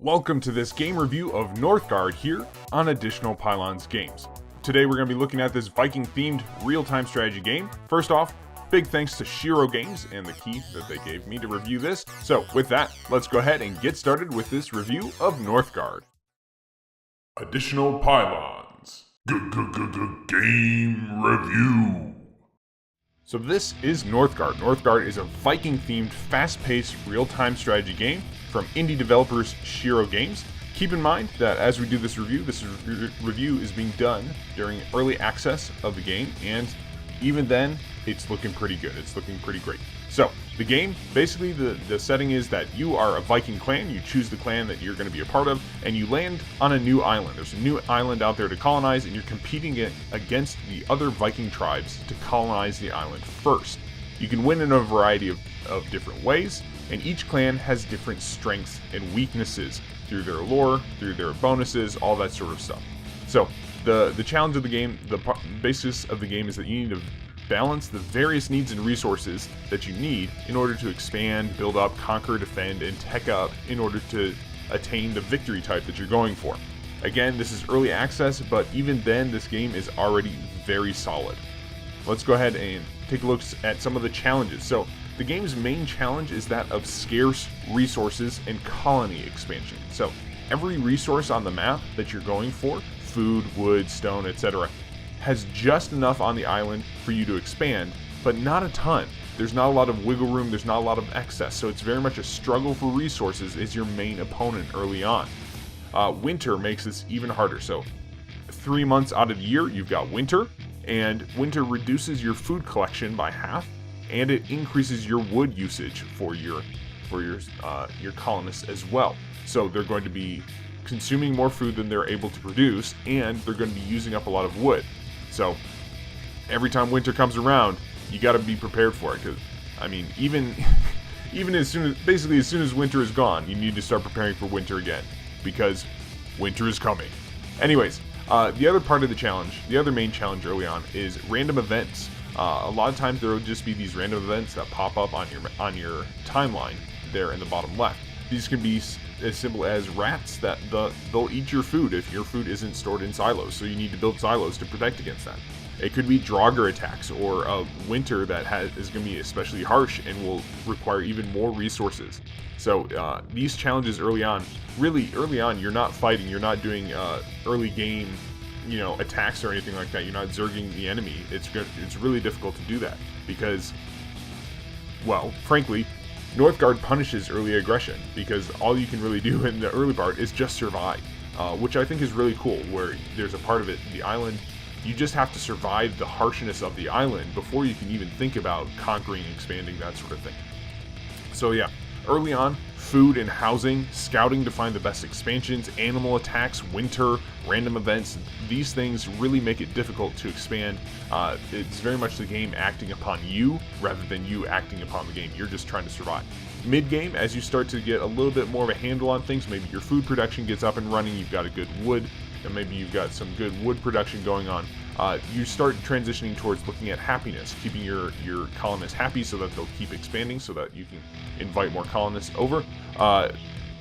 Welcome to this game review of Northgard here on Additional Pylons Games. Today we're going to be looking at this Viking themed real-time strategy game. First off, big thanks to Shiro Games and the key that they gave me to review this. So with that, let's go ahead and get started with this review of Northgard. Additional Pylons Game Review. So this is Northgard. Northgard is a Viking-themed, fast-paced, real-time strategy game from indie developers Shiro Games. Keep in mind that as we do this review is being done during early access of the game, and even then, it's looking pretty good. It's looking pretty great. So, the game, basically the setting is that you are a Viking clan, you choose the clan that you're going to be a part of, and you land on a new island. There's a new island out there to colonize, and you're competing against the other Viking tribes to colonize the island first. You can win in a variety of different ways, and each clan has different strengths and weaknesses through their lore, through their bonuses, all that sort of stuff. So, the challenge of the game, the basis of the game is that you need to balance the various needs and resources that you need in order to expand, build up, conquer, defend, and tech up in order to attain the victory type that you're going for. Again, this is early access, but even then, this game is already very solid. Let's go ahead and take a look at some of the challenges. So, the game's main challenge is that of scarce resources and colony expansion. So, every resource on the map that you're going for, food, wood, stone, etc., has just enough on the island for you to expand, but not a ton. There's not a lot of wiggle room, there's not a lot of excess, so it's very much a struggle for resources as your main opponent early on. Winter makes this even harder, so 3 months out of the year you've got winter, and winter reduces your food collection by half, and it increases your wood usage for your colonists as well. So they're going to be consuming more food than they're able to produce, and they're going to be using up a lot of wood. So every time winter comes around, you got to be prepared for it. Because I mean, even as soon as winter is gone, you need to start preparing for winter again, because winter is coming. Anyways, the other part of the challenge, the other main challenge early on, is random events. A lot of times there will just be these random events that pop up on your timeline there in the bottom left. These can be as simple as rats that they'll eat your food if your food isn't stored in silos, so you need to build silos to protect against that. It could be Draugr attacks, or a winter that is going to be especially harsh and will require even more resources. So these challenges early on, you're not fighting, you're not doing early game, attacks or anything like that. You're not zerging the enemy. It's really difficult to do that because, well, frankly, Northgard punishes early aggression because all you can really do in the early part is just survive, which I think is really cool, where there's a part of it, the island, you just have to survive the harshness of the island before you can even think about conquering, expanding, that sort of thing. So yeah, early on, food and housing, scouting to find the best expansions, animal attacks, winter, random events, these things really make it difficult to expand. It's very much the game acting upon you rather than you acting upon the game. You're just trying to survive. Mid-game, as you start to get a little bit more of a handle on things, maybe your food production gets up and running, you've got a good wood, and maybe you've got some good wood production going on, you start transitioning towards looking at happiness, keeping your colonists happy so that they'll keep expanding, so that you can invite more colonists over.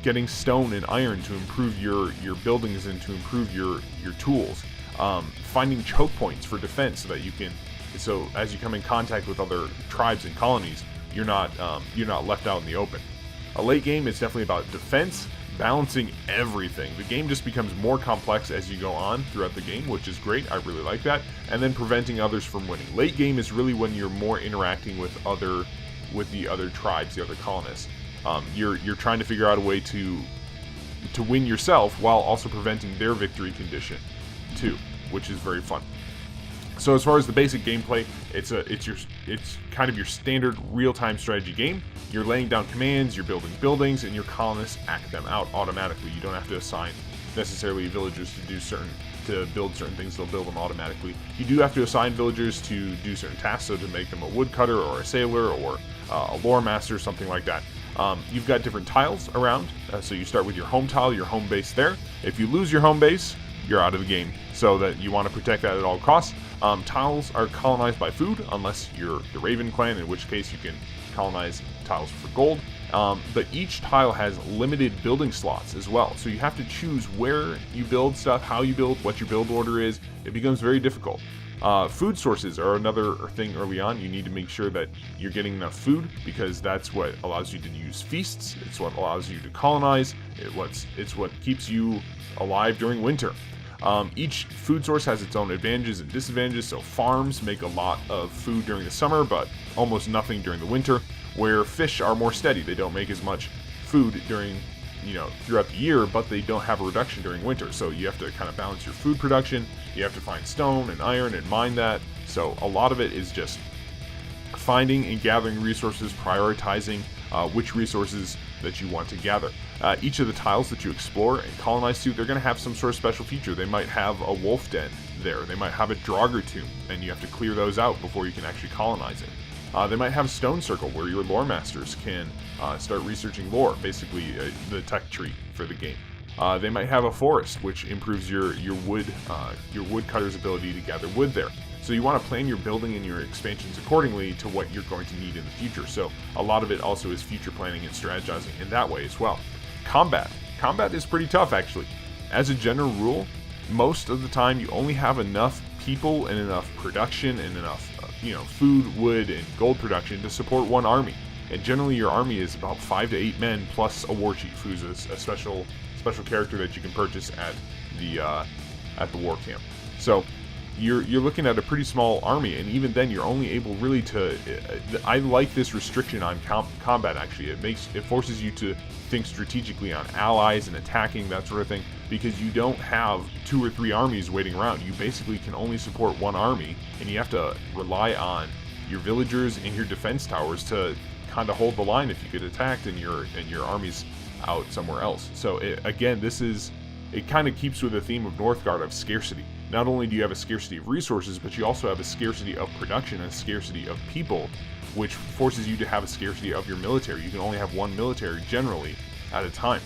Getting stone and iron to improve your buildings and to improve your tools. Finding choke points for defense so that you can, so as you come in contact with other tribes and colonies, you're not left out in the open. A late game is definitely about defense, balancing everything. The game just becomes more complex as you go on throughout the game, which is great. I really like that. And then preventing others from winning. Late game is really when you're more interacting with the other tribes, the other colonists. You're trying to figure out a way to win yourself while also preventing their victory condition too, which is very fun. So as far as the basic gameplay, it's kind of your standard real-time strategy game. You're laying down commands, you're building buildings, and your colonists act them out automatically. You don't have to assign necessarily villagers to build certain things, they'll build them automatically. You do have to assign villagers to do certain tasks, so to make them a woodcutter or a sailor or a lore master, something like that. You've got different tiles around, so you start with your home tile, your home base there. If you lose your home base, you're out of the game, so that you want to protect that at all costs. Tiles are colonized by food, unless you're the Raven clan, in which case you can colonize tiles for gold. But each tile has limited building slots as well, so you have to choose where you build stuff, how you build, what your build order is. It becomes very difficult. Food sources are another thing early on. You need to make sure that you're getting enough food, because that's what allows you to use feasts. It's what allows you to colonize. It's what keeps you alive during winter. Each food source has its own advantages and disadvantages, so farms make a lot of food during the summer, but almost nothing during the winter, where fish are more steady. They don't make as much food during, throughout the year, but they don't have a reduction during winter, so you have to kind of balance your food production. You have to find stone and iron and mine that, so a lot of it is just finding and gathering resources, prioritizing which resources that you want to gather. Each of the tiles that you explore and colonize to, they're going to have some sort of special feature. They might have a wolf den there. They might have a Draugr tomb, and you have to clear those out before you can actually colonize it. They might have a stone circle where your lore masters can start researching lore, basically the tech tree for the game. They might have a forest, which improves your woodcutter's ability to gather wood there. So you want to plan your building and your expansions accordingly to what you're going to need in the future. So a lot of it also is future planning and strategizing in that way as well. Combat is pretty tough, actually. As a general rule, most of the time you only have enough people and enough production and enough food, wood, and gold production to support one army. And generally your army is about 5 to 8 men plus a war chief, who's a special character that you can purchase at the war camp. So you're looking at a pretty small army, and even then you're only able really to I like this restriction on combat, actually. It forces you to think strategically on allies and attacking, that sort of thing, because you don't have 2 or 3 armies waiting around. You basically can only support one army, and you have to rely on your villagers and your defense towers to kind of hold the line if you get attacked and your army's out somewhere else. So it kind of keeps with the theme of Northgard of scarcity. Not only do you have a scarcity of resources, but you also have a scarcity of production and a scarcity of people, which forces you to have a scarcity of your military. You can only have one military generally at a time.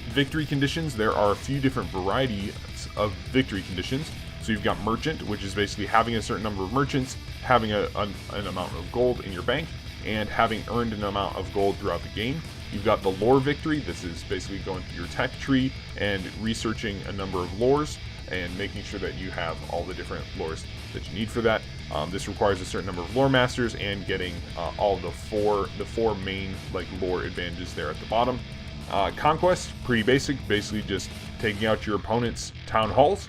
Victory conditions, there are a few different varieties of victory conditions. So you've got merchant, which is basically having a certain number of merchants, having an amount of gold in your bank, and having earned an amount of gold throughout the game. You've got the lore victory. This is basically going through your tech tree and researching a number of lores and making sure that you have all the different lores that you need for that. This requires a certain number of lore masters and getting all the four main lore advantages there at the bottom. Conquest, pretty basic, basically just taking out your opponent's town halls.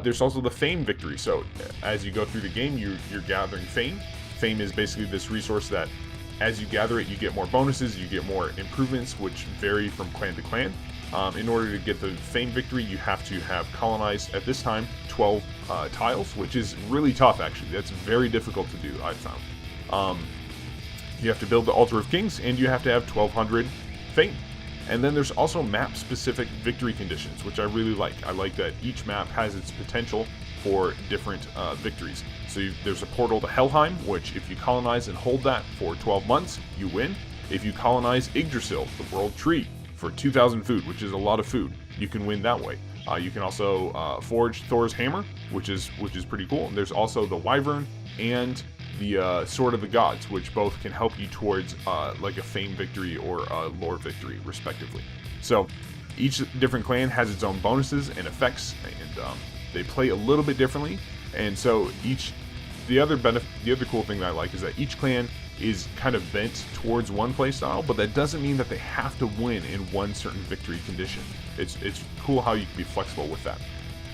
There's also the fame victory. So as you go through the game, you're gathering fame. Fame is basically this resource that as you gather it, you get more bonuses, you get more improvements, which vary from clan to clan. In order to get the fame victory, you have to have colonized, at this time, 12 tiles, which is really tough, actually. That's very difficult to do, I've found. You have to build the Altar of Kings, and you have to have 1200 fame. And then there's also map-specific victory conditions, which I really like. I like that each map has its potential for different victories. So there's a portal to Helheim, which if you colonize and hold that for 12 months, you win. If you colonize Yggdrasil, the world tree, for 2,000 food, which is a lot of food, you can win that way. You can also forge Thor's hammer, which is pretty cool. And there's also the Wyvern and the Sword of the Gods, which both can help you towards like a fame victory or a lore victory, respectively. So each different clan has its own bonuses and effects, and they play a little bit differently. And so the other cool thing that I like is that each clan is kind of bent towards one playstyle, but that doesn't mean that they have to win in one certain victory condition. It's cool how you can be flexible with that.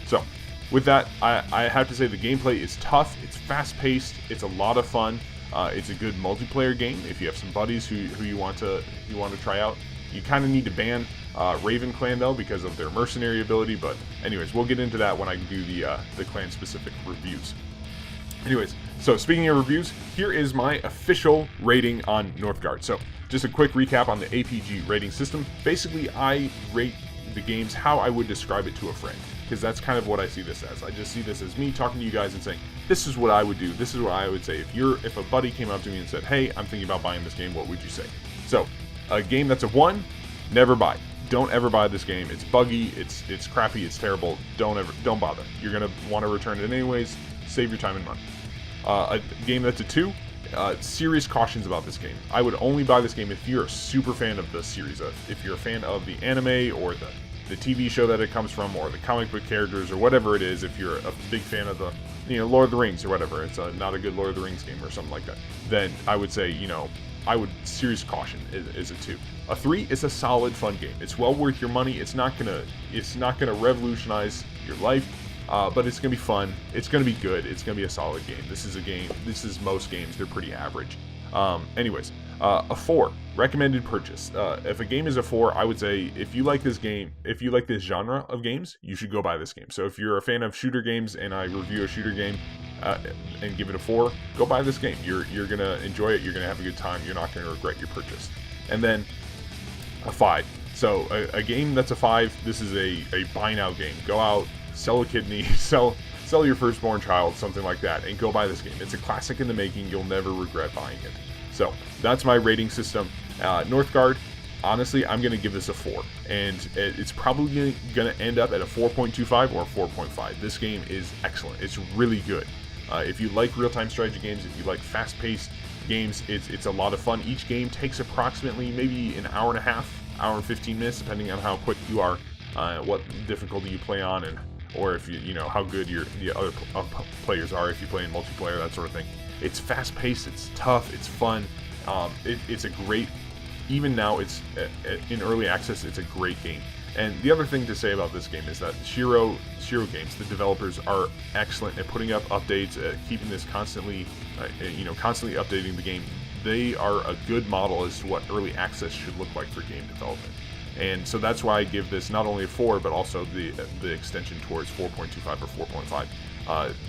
So with that, I have to say the gameplay is tough, it's fast-paced, it's a lot of fun. It's a good multiplayer game if you have some buddies who you want to try out. You kind of need to ban Raven Clan though because of their mercenary ability, but anyways, we'll get into that when I do the clan-specific reviews. Anyways, so speaking of reviews, here is my official rating on Northgard. So just a quick recap on the APG rating system. Basically, I rate the games how I would describe it to a friend, because that's kind of what I see this as. I just see this as me talking to you guys and saying, this is what I would do, this is what I would say. If a buddy came up to me and said, hey, I'm thinking about buying this game, what would you say? So, a game that's a 1, never buy. Don't ever buy this game. It's buggy, it's crappy, it's terrible. Don't bother. You're gonna want to return it anyways. Save your time and money. A game that's a 2, serious cautions about this game. I would only buy this game if you're a super fan of the series, if you're a fan of the anime or the TV show that it comes from, or the comic book characters, or whatever it is. If you're a big fan of the, Lord of the Rings or whatever, it's not a good Lord of the Rings game or something like that, then I would say, I would serious caution is a 2. A 3 is a solid, fun game. It's well worth your money. It's not gonna revolutionize your life, but it's gonna be fun. It's gonna be good. It's gonna be a solid game. This is most games. They're pretty average. Anyways, a 4, recommended purchase. If a game is a 4, I would say if you like this game, if you like this genre of games, you should go buy this game. So if you're a fan of shooter games and I review a shooter game and give it a 4, go buy this game. You're gonna enjoy it. You're gonna have a good time. You're not gonna regret your purchase. And then a 5. So a game that's a 5, this is a buy now game. Go out, sell a kidney, sell your firstborn child, something like that, and go buy this game. It's a classic in the making. You'll never regret buying it. So that's my rating system. Northgard, honestly, I'm going to give this a 4, and it's probably going to end up at a 4.25 or 4.5. This game is excellent. It's really good. If you like real-time strategy games, if you like fast-paced games, it's a lot of fun. Each game takes approximately maybe an hour and a half, hour and 15 minutes, depending on how quick you are, what difficulty you play on, or if you know how good the other players are, if you play in multiplayer, that sort of thing. It's fast-paced, it's tough, it's fun. It's a great, even now it's in early access, it's a great game. And the other thing to say about this game is that Shiro Games, the developers, are excellent at putting up updates, keeping this constantly updating the game. They are a good model as to what early access should look like for game development. And so that's why I give this not only a 4, but also the extension towards 4.25 or 4.5.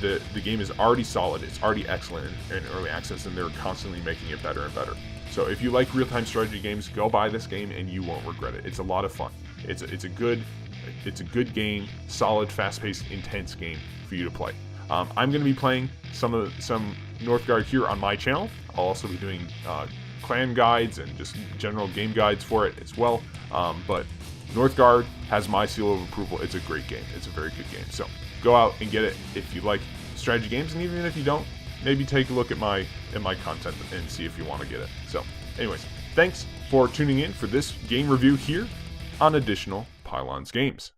The game is already solid, it's already excellent in early access, and they're constantly making it better and better. So if you like real-time strategy games, go buy this game and you won't regret it. It's a lot of fun. It's a good game, solid, fast-paced, intense game for you to play. I'm going to be playing some Northgard here on my channel. I'll also be doing clan guides and just general game guides for it as well. But Northgard has my seal of approval. It's a great game. It's a very good game. So go out and get it if you like strategy games, and even if you don't, maybe take a look at my content and see if you want to get it. So anyways, thanks for tuning in for this game review here on Additional Pylons Games.